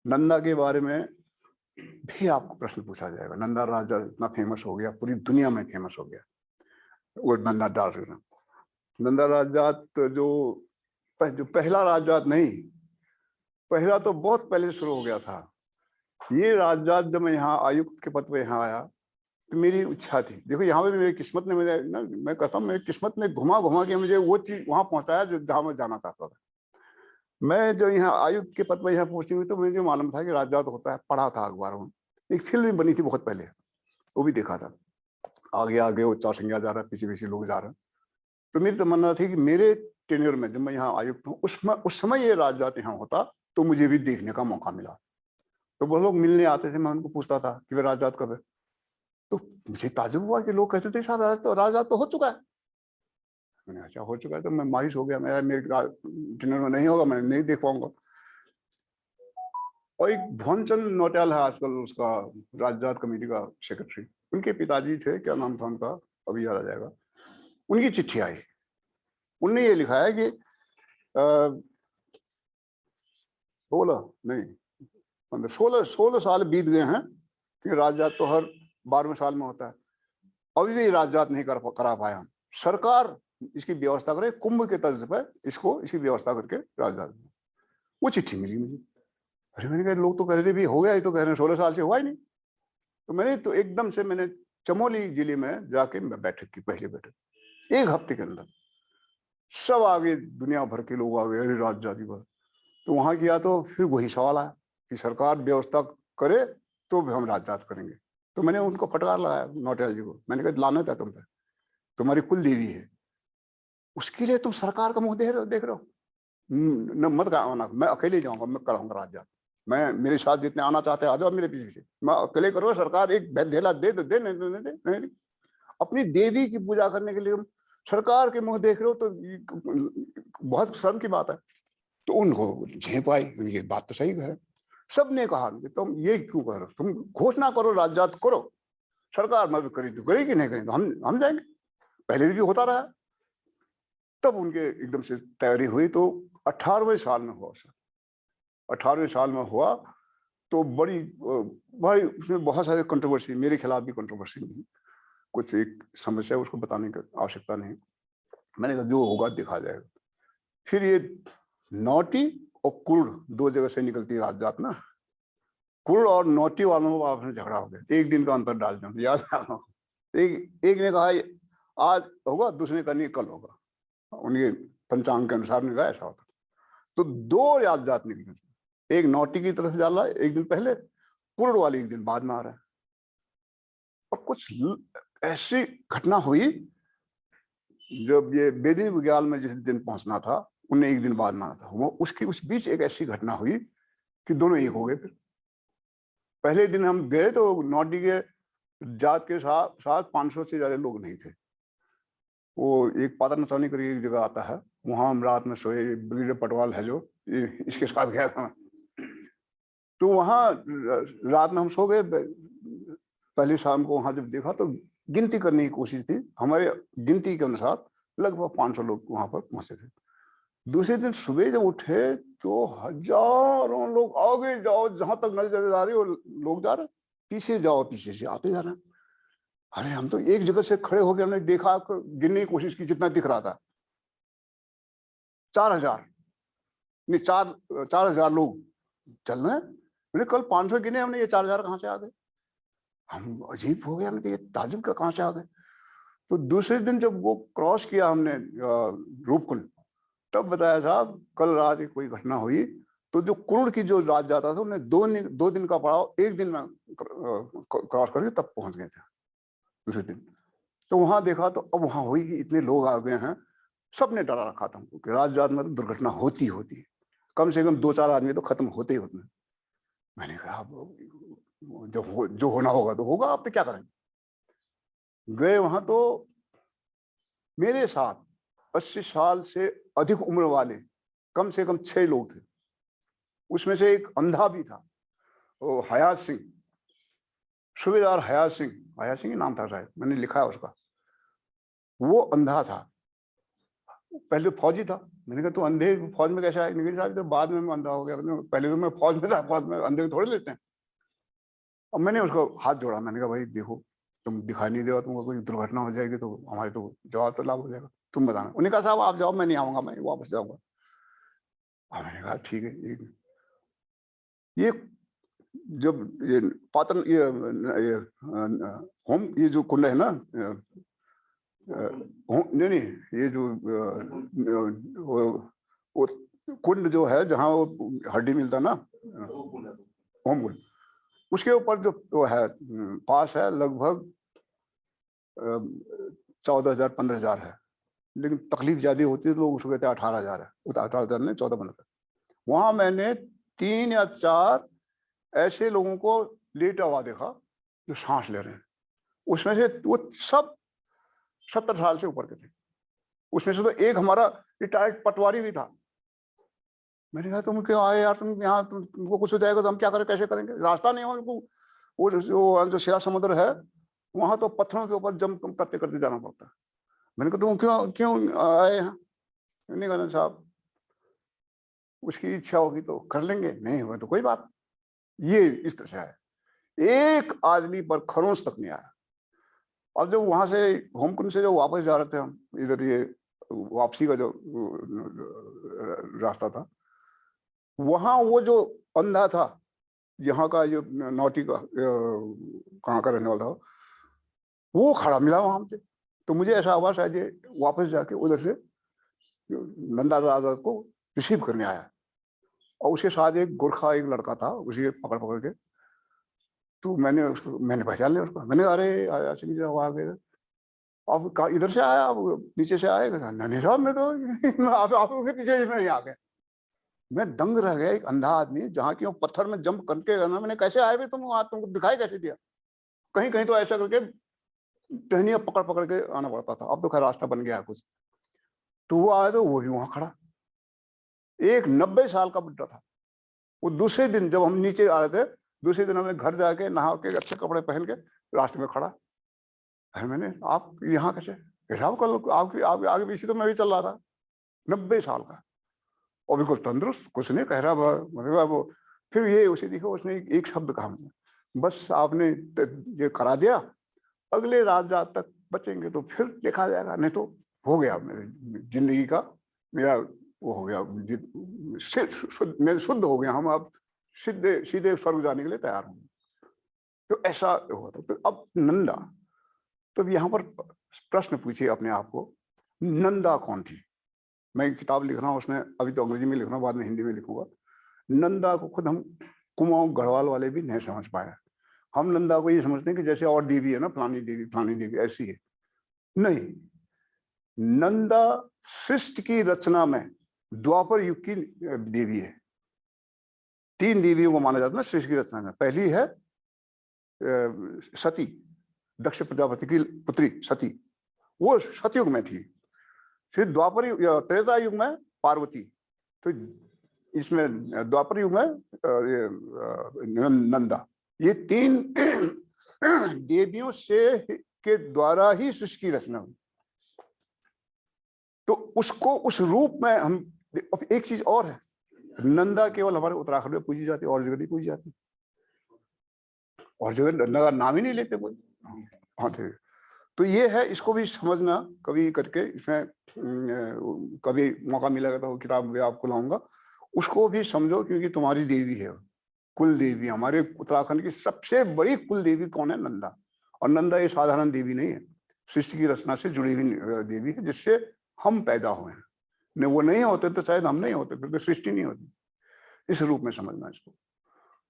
नंदा के बारे में भी आपको प्रश्न पूछा जाएगा। नंदा राजजात इतना फेमस हो गया, पूरी दुनिया में फेमस हो गया वो नंदा दास। नंदा राजजात जो पहला राजजात नहीं, पहला तो बहुत पहले शुरू हो गया था। ये राजजात जब मैं यहाँ आयुक्त के पद पे यहाँ आया तो मेरी इच्छा थी, देखो यहाँ पे मेरी किस्मत ने मुझे ना, मैं कहता हूँ मेरी किस्मत ने घुमा घुमा के मुझे वो चीज वहां पहुंचाया जो जहां मैं जाना चाहता था। मैं जो यहाँ आयुक्त के पद पर यहाँ पहुंची हुई तो मुझे मालूम था कि राजजात होता है, पढ़ा था अखबारों में। एक फिल्म भी बनी थी बहुत पहले, वो भी देखा था। आगे आगे वो चौसंगिया जा रहा है, पीछे पीछे लोग जा रहे हैं। तो मेरी तमन्ना थी कि मेरे टेन्योर में, जब मैं यहाँ आयुक्त हूँ, उस समय ये राजजात यहाँ होता तो मुझे भी देखने का मौका मिला। तो वो लोग मिलने आते थे, मैं उनको पूछता था कि वे राजजात कब है। तो मुझे ताज्जुब हुआ कि लोग कहते थे शायद राजजात तो हो चुका है। मैंने अच्छा हो चुका है तो मैं मायूस हो गया, मेरे डिनर में नहीं होगा, मैं नहीं देख पाऊंगा। और एक भुवनचंद नौटियाल है आजकल उसका राजजात कमेटी का सेक्रेटरी, उनके पिताजी थे, क्या नाम था उनका अभी याद आ जाएगा। उनकी चिट्ठी आई, उनने ये लिखा है कि 16 साल बीत गए हैं कि राजजात तो हर 12वें साल में होता है, अभी भी राजजात नहीं करा पाया हम। सरकार इसकी व्यवस्था करे, कुंभ के तर्ज पर इसकी व्यवस्था करके राजजात। वो चिट्ठी मिली मुझे। अरे मैंने कहा लोग तो कह रहे थे भी हो गया, ये तो कह रहे हैं 16 साल से हुआ ही नहीं। तो मैंने तो एकदम से मैंने चमोली जिले में जाके बैठक की, पहली बैठक, 1 हफ्ते के अंदर सब आगे, दुनिया भर के लोग आ गए, अरे राजजाति पर। तो वहां किया तो फिर वही सवाल आया कि सरकार व्यवस्था करे तो हम राजजात करेंगे। तो मैंने उनको फटकार लगाया नौटियाल जी को, मैंने कहा लानत है तुम पे, तुम्हारी कुल देवी है, उसके लिए तुम सरकार का मुंह देख रहे हो। न मत आना, मैं अकेले जाऊंगा, मैं कराऊंगा राजजात। मैं, मेरे साथ जितने आना चाहते हैं आ जाओ मेरे पीछे पीछे, मैं अकेले करो, सरकार एक ढेला दे तो दे, नहीं दे नहीं। अपनी देवी की पूजा करने के लिए तुम सरकार के मुंह देख रहे हो, तो बहुत शर्म की बात है। तो उनको झेप आई, उनकी बात तो सही है। सबने कहा कि तुम ये क्यों कह रहे हो, तुम घोषणा करो, राजजात करो, सरकार मदद करेगी तो करेगी, नहीं करेगी तो हम जाएंगे, पहले भी होता रहा। तब उनके एकदम से तैयारी हुई, तो 18वें साल में हुआ सर, 18वें साल में हुआ तो बड़ी भाई उसमें बहुत सारे कंट्रोवर्सी, मेरे खिलाफ भी कंट्रोवर्सी नहीं, कुछ एक समस्या उसको बताने की आवश्यकता नहीं। मैंने कहा जो होगा देखा जाएगा। फिर ये नौटी और कुरुड़ 2 जगह से निकलती है राजजात ना, कुरुड़ और नौटी वालों में आपस में झगड़ा हो गया, 1 दिन का अंतर डाल दो, याद है। एक ने कहा आज होगा, दूसरे ने कहा नहीं कल होगा, उनके पंचांग के अनुसार ने कहा ऐसा होता। तो 2 राजजात निकली, एक नौटी की तरफ जा रहा है 1 दिन पहले, कुरुड़ वाली 1 दिन बाद में आ रहा है। और कुछ ऐसी घटना हुई, जब ये बेदिनी बुग्याल में जिस दिन पहुंचना था, उन्हें 1 दिन बाद माना था, वो उसकी उस बीच एक ऐसी घटना हुई कि दोनों एक हो गए। फिर पहले दिन हम गए तो नौटी के जात के साथ 500 से ज्यादा लोग नहीं थे। वो एक पातर नचौनी करके एक जगह आता है, वहां हम रात में सोए, ब्रिगेडियर पटवाल है जो, इसके साथ गया था। तो वहां रात में हम सो गए। पहली शाम को वहां जब देखा तो गिनती करने की कोशिश थी, हमारे गिनती के अनुसार लगभग 500 लोग वहां पर पहुंचे थे। दूसरे दिन सुबह जब उठे तो हजारों लोग, आगे जाओ जहां तक नजर जा रही हो लोग जा रहे, पीछे जाओ पीछे से आते जा रहे। अरे हम तो एक जगह से खड़े होकर हमने देखा, गिनने की कोशिश की, जितना दिख रहा था 4000 नहीं 4000 लोग चल रहे हैं। मैंने कल 500 गिने हमने, ये 4000 कहां से आ गए। हम अजीब हो गया, हमने ये ताजुब का कहां से आ गए। तो दूसरे दिन जब वो क्रॉस किया हमने रूपकुंड, तब बताया साहब कल रात कोई घटना हुई, तो जो कुरुड़ की जो रात जाता था उन्हें 2 दिन का पड़ाव 1 दिन में क्रॉस करके तब पहुंच गए थे दूसरे दिन। तो वहां देखा तो अब वहां हुई कि इतने लोग आ गए हैं, सबने डरा रखा था हमको कि रात जात में तो दुर्घटना होती है, कम से कम 2-4 आदमी तो खत्म होते ही होते हैं। मैंने कहा अब जो होना होगा तो होगा, आप तो क्या करेंगे। गए वहां तो मेरे साथ 80 साल से अधिक उम्र वाले कम से कम 6 लोग थे, उसमें से एक अंधा भी था, वो हयात सिंह, सूबेदार हयात सिंह ही नाम था शायद, मैंने लिखा है उसका। वो अंधा था, पहले फौजी था। मैंने कहा तू अंधे फौज में कैसे आया, निगरानी साहब तो बाद में मैं अंधा हो गया, पहले तो मैं फौज में था, फौज में अंधे थोड़े लेते हैं। और मैंने उसको हाथ जोड़ा, मैंने कहा भाई देखो तुम दिखाई नहीं देगा, तुमको कोई दुर्घटना हो जाएगी तो हमारे तो जवाब तो लाभ हो जाएगा, तुम बताना। उन्होंने कहा साहब आप जाओ, मैं नहीं आऊंगा, मैं वापस जाऊंगा। और मैंने कहा ठीक है। ये जब ये पातन ये होम, ये जो कुंड है ना, नहीं ये जो वो कुंड जो है जहाँ वो हड्डी मिलता ना, होम कुंड, उसके ऊपर जो वो है पास है, लगभग 14,000-15,000 है, लेकिन तकलीफ ज्यादा होती है तो लोग उसको कहते हैं 18,000 है, 18,000 नहीं 14-15। वहां मैंने 3 या 4 ऐसे लोगों को लेटा हुआ देखा जो सांस ले रहे हैं, उसमें से वो सब 70 साल से ऊपर के थे। उसमें से तो एक हमारा रिटायर्ड पटवारी भी था। मैंने कहा तुम क्यों आए यार, तुम यहाँ, तुमको कुछ हो जाएगा तो हम क्या करें, कैसे करेंगे, रास्ता नहीं है उनको। वो जो शिला समुद्र है वहां तो पत्थरों के ऊपर जंप करते करते जाना पड़ता है। मैंने कहा तुम क्यों क्यों आए यहाँ? नहीं कहना साहब, उसकी इच्छा होगी तो कर लेंगे, नहीं हुआ तो कोई बात। ये इस तरह से है, एक आदमी पर खरोंच तक नहीं आया। अब जब वहां से होमकुंड से जो वापस जा रहे थे हम, इधर ये वापसी का जो रास्ता था, वहां वो जो अंधा था, यहाँ का जो नौटी का कहाँ का रहने वाला था, वो खड़ा मिला वहां हमसे। तो मुझे ऐसा हुआ शायद ये वापस जाके उधर से नंदा राजा को रिसीव करने आया, और उसके साथ एक गोरखा एक लड़का था, उसी पकड़ पकड़ के। तो मैंने पहचान लिया उसको। मैंने अरे आ गए, आप इधर से आया, आप नीचे से आएगा? नहीं साहब, मैं तो आप के पीछे नहीं आ गए। मैं दंग रह गया, एक अंधा आदमी जहाँ की पत्थर में जंप करके करना, मैंने कैसे आए भाई, तुमको दिखाई कैसे दिया? कहीं कहीं तो ऐसा करके टहनियां पकड़ पकड़ के आना पड़ता था। अब तो खैर रास्ता बन गया कुछ। तो वो आया तो वो भी वहां खड़ा, एक 90 साल का बुड्ढा था। वो दूसरे दिन जब हम नीचे आ रहे थे, दूसरे दिन हमने घर जाके नहा के अच्छे कपड़े पहन के रास्ते में खड़ा। फिर मैंने, आप यहाँ कैसे? साहब कल आपके आगे पीछे तो मैं भी चल रहा था। 90 साल का और बिल्कुल तंदुरुस्त, कुछ नहीं कह रहा मतलब वो। फिर ये उसे देखो, उसने एक शब्द कहा मुझे, बस आपने ये करा दिया, अगले रात तक बचेंगे तो फिर देखा जाएगा, नहीं तो हो गया मेरी जिंदगी का, मेरा वो हो गया, मैं शुद्ध हो गया, हम अब सीधे सीधे स्वर्ग जाने के लिए तैयार होंगे। तो ऐसा हुआ था। तो अब नंदा, तो यहाँ पर प्रश्न पूछिए अपने आप को, नंदा कौन थी? मैं किताब लिख रहा हूँ, उसमें अभी तो अंग्रेजी में लिख रहा हूँ, बाद में हिंदी में लिखूंगा। नंदा को खुद हम कुमाऊं गढ़वाल वाले भी नहीं समझ पाए। हम नंदा को ये समझते हैं कि जैसे और देवी है ना, फलानी देवी ऐसी है। नहीं, नंदा सृष्टि की रचना में द्वापर युग की देवी है। 3 देवियों को माना जाता है सृष्टि की रचना में। पहली है सती, दक्ष प्रजापति की पुत्री सती, वो सतयुग में थी। फिर द्वापर युग, त्रेता युग में पार्वती। तो इसमें द्वापर युग में नंदा। ये 3 देवियों से के द्वारा ही सृष्टि की रचना हुई। तो उसको उस रूप में हम, एक चीज और है, नंदा केवल हमारे उत्तराखंड में पूजी जाती है, और जगह नहीं पूजी जाती, और जगह नंदा का नाम ही नहीं लेते कोई। हाँ ठीक। तो ये है, इसको भी समझना कभी करके, इसमें कभी मौका मिलेगा तो किताब भी आपको लाऊंगा, उसको भी समझो, क्योंकि तुम्हारी देवी है, कुल देवी। हमारे उत्तराखंड की सबसे बड़ी कुल देवी कौन है? नंदा। और नंदा ये साधारण देवी नहीं है, सृष्टि की रचना से जुड़ी हुई देवी है, जिससे हम पैदा हुए हैं। नहीं, वो नहीं होते तो शायद हम नहीं होते, फिर तो सृष्टि नहीं होती। इस रूप में समझना इसको।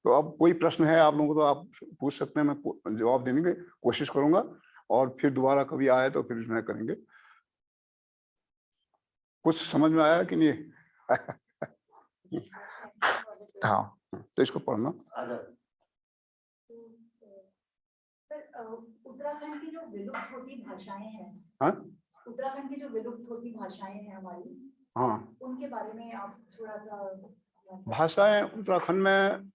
तो अब कोई प्रश्न है आप लोगों को तो आप पूछ सकते हैं, मैं जवाब देने की कोशिश करूंगा, और फिर दोबारा कभी आए तो फिर इसमें करेंगे। कुछ समझ में आया कि नहीं? हाँ, तो इसको पढ़ना। उत्तराखंड की जो विलुप्त होती भाषाएं हैं, हाँ, उत्तराखंड की जो विलुप्त होती भाषाएं हैं हमारी, हाँ, उनके बारे में आप थोड़ा सा। भाषाएं उत्तराखंड में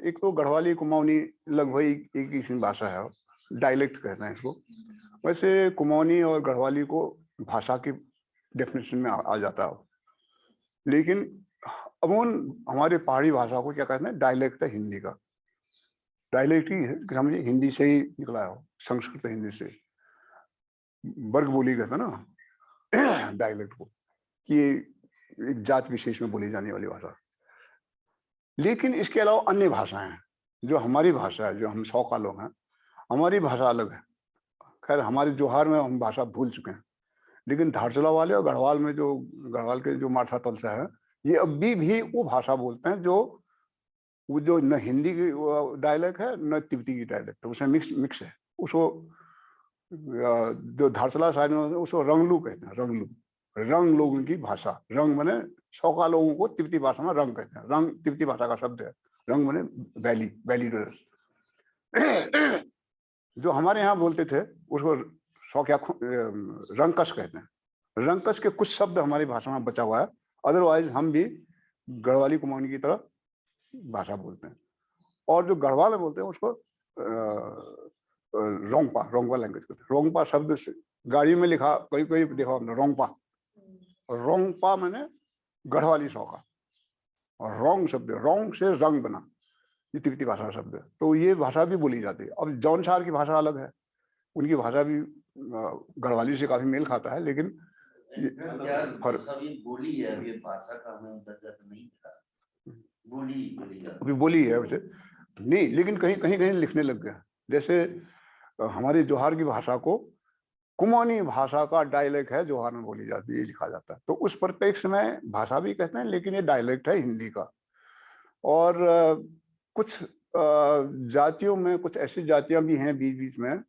एक तो गढ़वाली कुमाऊनी लगभग एक ही भाषा है, डायलेक्ट कहते हैं इसको। वैसे कुमाऊनी और गढ़वाली को भाषा की डेफिनेशन में आ जाता है, लेकिन अमून हमारे पहाड़ी भाषा को क्या कहते हैं? डायलेक्ट है हिंदी का। डायलेक्ट ही है, समझिए हिंदी से ही निकला हो, संस्कृत हिंदी से। वर्ग बोली कहते हैं ना डायलेक्ट को, कि एक जात विशेष में बोली जाने वाली भाषा। लेकिन इसके अलावा अन्य भाषाएं हैं, जो हमारी भाषा है, जो हम 100 का लोग हैं, हमारी भाषा अलग है। खैर हमारे जोहार में हम भाषा भूल चुके हैं, लेकिन धारचूला वाले और गढ़वाल में जो गढ़वाल के जो मारसा तलसा है, ये अभी भी वो भाषा बोलते हैं जो वो जो न हिंदी की डायलेक्ट है न तिब्बती की डायलेक्ट है, उसमें मिक्स है। उसको जो धारचूला साइड में उसको रंगलू कहते हैं। रंगलू, रंग लोगों की भाषा। रंग माने 100 का लोगों को तिब्बती भाषा में रंग कहते हैं। रंग तिब्बती भाषा का शब्द है, रंग माने वैली, वैलिडेटर। जो हमारे यहाँ बोलते थे उसको शौकिया रंकश कहते हैं। रंकश के कुछ शब्द हमारी भाषा में बचा हुआ है, अदरवाइज हम भी गढ़वाली कुमाऊनी की तरह भाषा बोलते हैं। और जो गढ़वाल बोलते हैं उसको रोंगपा, रोंगपा लैंग्वेज कहते हैं। रोंगपा शब्द गाड़ी में लिखा कहीं कहीं देखा हमने, रोंगपा। रोंगपा मैंने गढ़वाली शौका, और रोंग शब्द, रोंग से रंग बना, ये तिब्बती भाषा का शब्द है। तो ये भाषा भी बोली जाती है। अब जौनसार की भाषा अलग है, उनकी भाषा भी गढ़वाली से काफी मेल खाता है, लेकिन बोली है, अभी भाषा का हमें दर्जा तो नहीं मिला, बोली अभी बोली है उसे नहीं, लेकिन कहीं कहीं कहीं लिखने लग गया। जैसे हमारी जोहार की भाषा को कुमाऊनी भाषा का डायलेक्ट है, जोहार में बोली जाती है, लिखा जाता है। तो उस परिप्रेक्ष्य में भाषा भी कहते हैं, लेकिन ये डायलेक्ट है हिंदी का। और कुछ जातियों में कुछ ऐसी जातियां भी हैं बीच बीच में,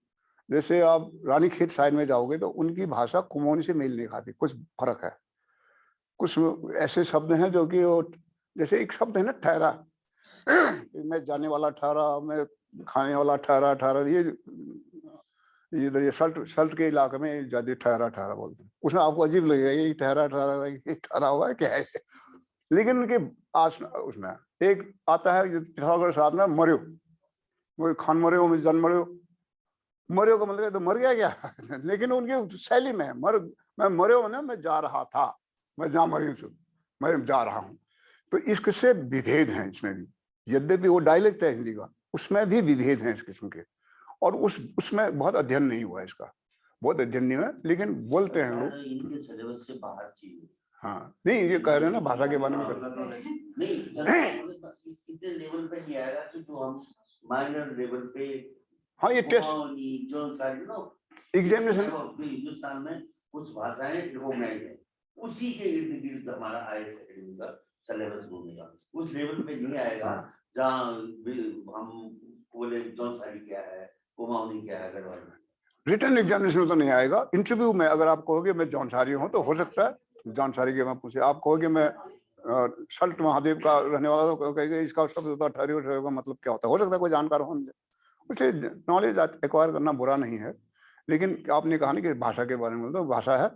जैसे आप रानीखेत साइड में जाओगे तो उनकी भाषा कुमाऊनी से मेल नहीं खाती, कुछ फर्क है। कुछ ऐसे शब्द हैं जो कि वो, जैसे एक शब्द है ना ठहरा, मैं जाने वाला ठहरा, मैं खाने वाला ठहरा, ठहरा, ये इधर ये सल्ट के इलाके में ज्यादा ठहरा ठहरा बोलते हैं। उसमें आपको अजीब लगेगा ये ठहरा ठहरा, ये ठहरा हुआ है क्या है, लेकिन उनके उसमें एक आता है पिथौरागढ़ साहब में मर्यो, वो खान मर्यो में जन्म मर्यो, मर्यो का मतलब तो मर गया क्या लेकिन उनकी शैली में मैं मर्यो ना, मैं जा रहा था, मैं जा मरी हूँ, मैं जा रहा हूँ। तो इससे विभेद हैं इसमें भी, यद्यपि वो डायलेक्ट है हिंदी का, उसमें भी विभेद हैं इस किस्म के। और उसमें बहुत अध्ययन नहीं हुआ इसका, बहुत अध्ययन नहीं हुआ, लेकिन बोलते हैं लोग इनके सिलेबस से बाहर चीज। हाँ नहीं, ये कह रहे हैं ना भाषा के बारे में नहीं, इतने लेवल पे नहीं आएगा कि जो हम माइनर लेवल पे, हाँ ये टेस्ट जो सारी नो एग्जामिनेशन, हिंदुस्तान में कुछ भाषाएं रिकॉग्नाइज है, उसी के इर्द गिर्द हमारा आईएएस एकेडमी का सिलेबस घूमेगा। उस लेवल पे नहीं आएगा जहाँ हम बोले जौनसारी क्या है, कुमाऊनी क्या है, गढ़वाली। रिटर्न एग्जामिनेशन तो नहीं आएगा। इंटरव्यू में अगर आप कहोगे मैं जौनसारी हूँ तो हो सकता है जौनसारी के मैं पूछे, आप कहोगे मैं सल्ट महादेव का रहने वाला, तो कहेंगे इसका शब्द होता है ठहरे ठहरे का मतलब क्या होता है, हो सकता है कोई जानकार हो मुझे। उसे नॉलेज एक्वायर करना बुरा नहीं है, लेकिन आपने कहा ना कि भाषा के बारे में, तो भाषा है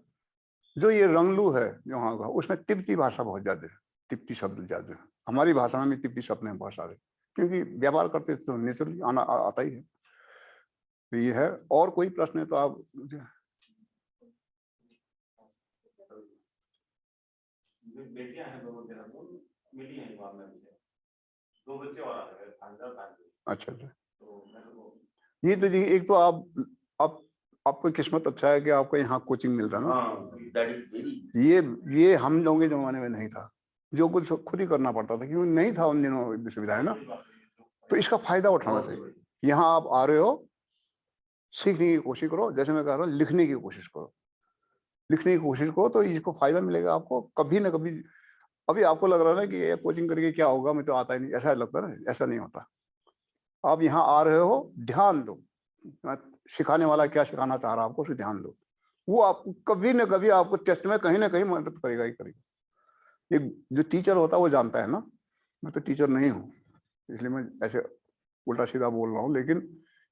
जो ये रंगलू है जो वहाँ का, उसमें तिब्बती भाषा बहुत ज्यादा है, तिब्बती शब्द ज्यादा है। हमारी भाषा में भी तिब्बती शब्द हैं बहुत सारे, क्योंकि व्यापार करते तो नेचुरली आना आता ही है। तो ये है। और कोई प्रश्न है तो आप बेटियां हैं दोनों, मिली हैं वहां में से 2 बच्चे और आ गए, अच्छा अच्छा। ये तो जी, एक तो आप आपकी किस्मत अच्छा है कि आपको यहाँ कोचिंग मिल रहा है ना। ये हम लोगों के जमाने में नहीं था, जो कुछ खुद ही करना पड़ता था, क्योंकि नहीं था उन दिनों सुविधाएं ना। तो इसका फायदा उठाना चाहिए। यहाँ आप आ रहे हो, सीखने की कोशिश करो, जैसे मैं कह रहा हूँ लिखने की कोशिश करो, लिखने की कोशिश करो तो इसको फायदा मिलेगा आपको कभी ना कभी। अभी आपको लग रहा है ना कि ये कोचिंग करके क्या होगा, मैं तो आता ही नहीं, ऐसा लगता है ना, ऐसा नहीं होता। आप यहाँ आ रहे हो, ध्यान दो, सिखाने वाला क्या सिखाना चाह रहा है आपको, उसे ध्यान दो। वो आपको कभी ना कभी आपको टेस्ट में कहीं ना कहीं मदद करेगा ही करेगा। एक जो टीचर होता है वो जानता है ना, मैं तो टीचर नहीं हूँ इसलिए मैं ऐसे उल्टा सीधा बोल रहा हूँ, लेकिन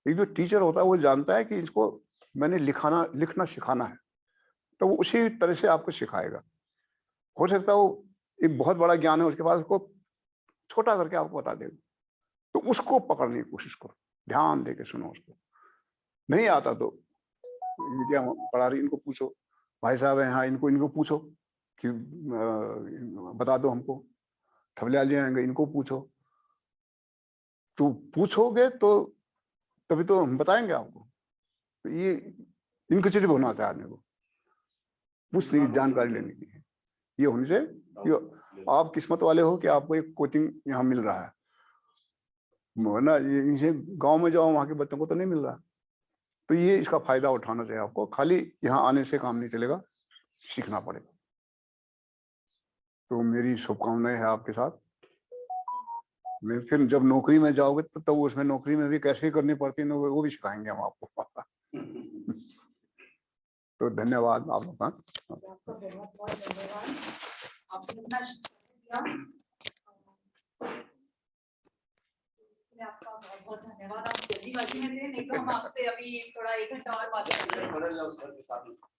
एक जो टीचर होता है वो जानता है कि इसको मैंने लिखना सिखाना है, तो वो उसी तरह से आपको सिखाएगा। हो सकता है वो एक बहुत बड़ा ज्ञान है उसके पास, उसको छोटा करके आपको बता देगा, तो उसको पकड़ने की कोशिश करो, ध्यान दे के सुनो उसको। नहीं आता तो क्या पढ़ा रही, इनको पूछो, भाई साहब है यहाँ, इनको पूछो कि बता दो हमको, थबलियाल जी आएंगे, इनको पूछो। तो पूछोगे तो तभी तो हम बताएंगे आपको। तो ये इनक्विजिटिव होना चाहिए आदमी को, पूछने की, जानकारी लेने की, ये होने से आप किस्मत वाले हो कि आपको एक कोचिंग यहाँ मिल रहा है, वरना इसे गांव में जाओ वहां के बच्चों को तो नहीं मिल रहा। तो ये इसका फायदा उठाना चाहिए आपको, खाली यहाँ आने से काम नहीं चलेगा, सीखना पड़ेगा। तो मेरी शुभकामनाएं है आपके साथ। मैं फिर जब नौकरी में जाओगे तो उसमें नौकरी में भी कैसे करनी पड़ती है वो भी सिखाएंगे हम आपको। तो धन्यवाद आप लोग का। आपका बहुत बहुत धन्यवाद, आपने इतना लिए आपका बहुत बहुत धन्यवाद। आप जल्दीबाजी में थे, नहीं तो हम आपसे अभी थोड़ा 1 घंटा और बात करेंगे। बदल जाओ सर के साथ